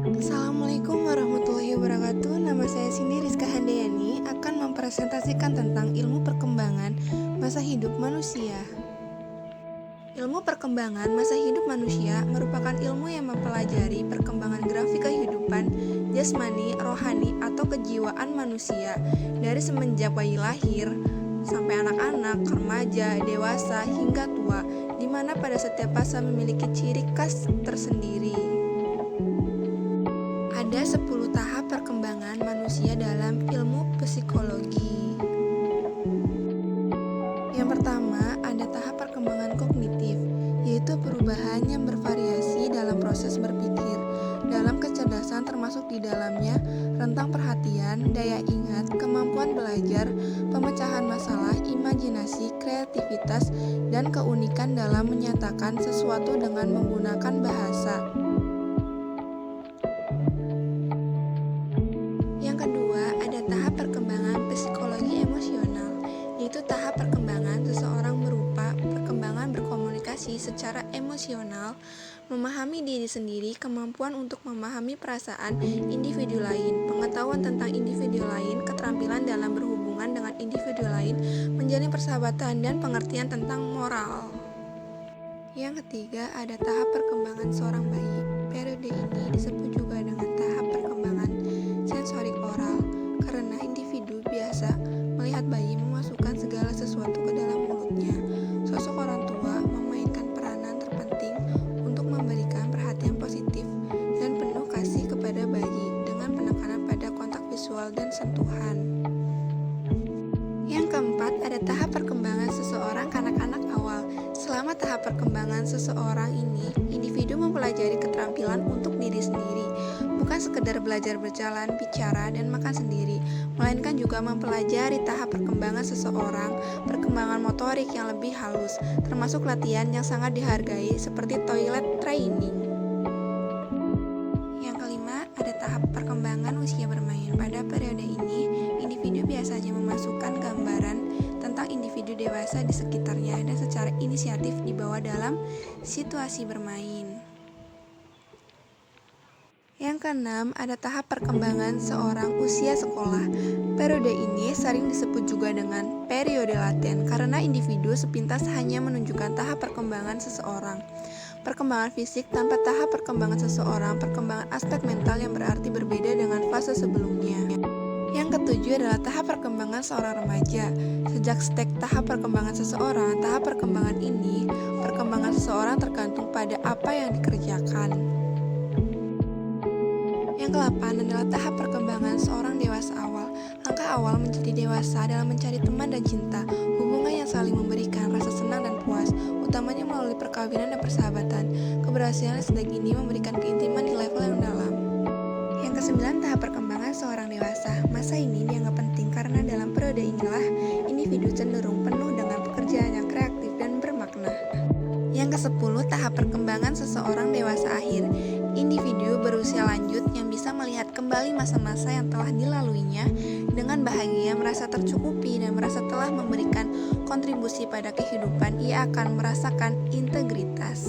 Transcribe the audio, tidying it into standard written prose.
Assalamualaikum warahmatullahi wabarakatuh. Nama saya Cindy Rizka Handayani akan mempresentasikan tentang ilmu perkembangan masa hidup manusia. Ilmu perkembangan masa hidup manusia merupakan ilmu yang mempelajari perkembangan grafik kehidupan jasmani, rohani, atau kejiwaan manusia dari semenjak bayi lahir sampai anak-anak, remaja, dewasa, hingga tua, di mana pada setiap fase memiliki ciri khas tersendiri. Ada 10 tahap perkembangan manusia dalam ilmu psikologi. Yang pertama, ada tahap perkembangan kognitif, yaitu perubahan yang bervariasi dalam proses berpikir, dalam kecerdasan termasuk di dalamnya rentang perhatian, daya ingat, kemampuan belajar, pemecahan masalah, imajinasi, kreativitas, dan keunikan dalam menyatakan sesuatu dengan menggunakan bahasa. Yang kedua, ada tahap perkembangan psikologi emosional, yaitu tahap perkembangan seseorang berupa perkembangan berkomunikasi secara emosional, memahami diri sendiri, kemampuan untuk memahami perasaan individu lain, pengetahuan tentang individu lain, keterampilan dalam berhubungan dengan individu lain, menjalin persahabatan, dan pengertian tentang moral. Yang ketiga, ada tahap perkembangan seorang bayi. Periode ini disebut juga dengan tahap perkembangan sensorik oral, karena individu biasa melihat bayi memasukkan segala sesuatu ke dalam mulutnya. Sosok orang tua memainkan peranan terpenting untuk memberikan perhatian positif dan penuh kasih kepada bayi dengan penekanan pada kontak visual dan sentuhan. Yang keempat, ada tahap perkembangan seseorang kanak-kanak awal. Selama tahap perkembangan seseorang ini, individu mempelajari keterampilan untuk diri sendiri, bukan sekedar belajar berjalan, bicara, dan makan sendiri, melainkan juga mempelajari tahap perkembangan seseorang, perkembangan motorik yang lebih halus, termasuk latihan yang sangat dihargai seperti toilet training. Yang kelima, ada tahap perkembangan usia bermain. Pada periode ini, individu biasanya memasukkan gambaran tentang individu dewasa di sekitarnya dan secara inisiatif dibawa dalam situasi bermain. Yang keenam, ada tahap perkembangan seorang usia sekolah. Periode ini sering disebut juga dengan periode laten karena individu sepintas hanya menunjukkan tahap perkembangan seseorang. Perkembangan fisik tanpa tahap perkembangan seseorang, perkembangan aspek mental yang berarti berbeda dengan fase sebelumnya. Yang ketujuh adalah tahap perkembangan seorang remaja. Sejak stek tahap perkembangan seseorang, tahap perkembangan ini, perkembangan seseorang tergantung pada apa yang dikerjakan. Yang ke-8 adalah tahap perkembangan seorang dewasa awal. Langkah awal menjadi dewasa adalah mencari teman dan cinta, hubungan yang saling memberikan rasa senang dan puas, utamanya melalui perkawinan dan persahabatan. Keberhasilan stek ini memberikan keintiman di level yang dalam. Yang ke-9, tahap perkembangan seorang dewasa. Masa ini dianggap penting karena dalam periode inilah individu cenderung penuh dengan pekerjaan yang kreatif dan bermakna. Yang ke-10, tahap perkembangan seseorang dewasa akhir. Individu berusia lanjut yang bisa melihat kembali masa-masa yang telah dilaluinya dengan bahagia, merasa tercukupi, dan merasa telah memberikan kontribusi pada kehidupan. Ia akan merasakan integritas.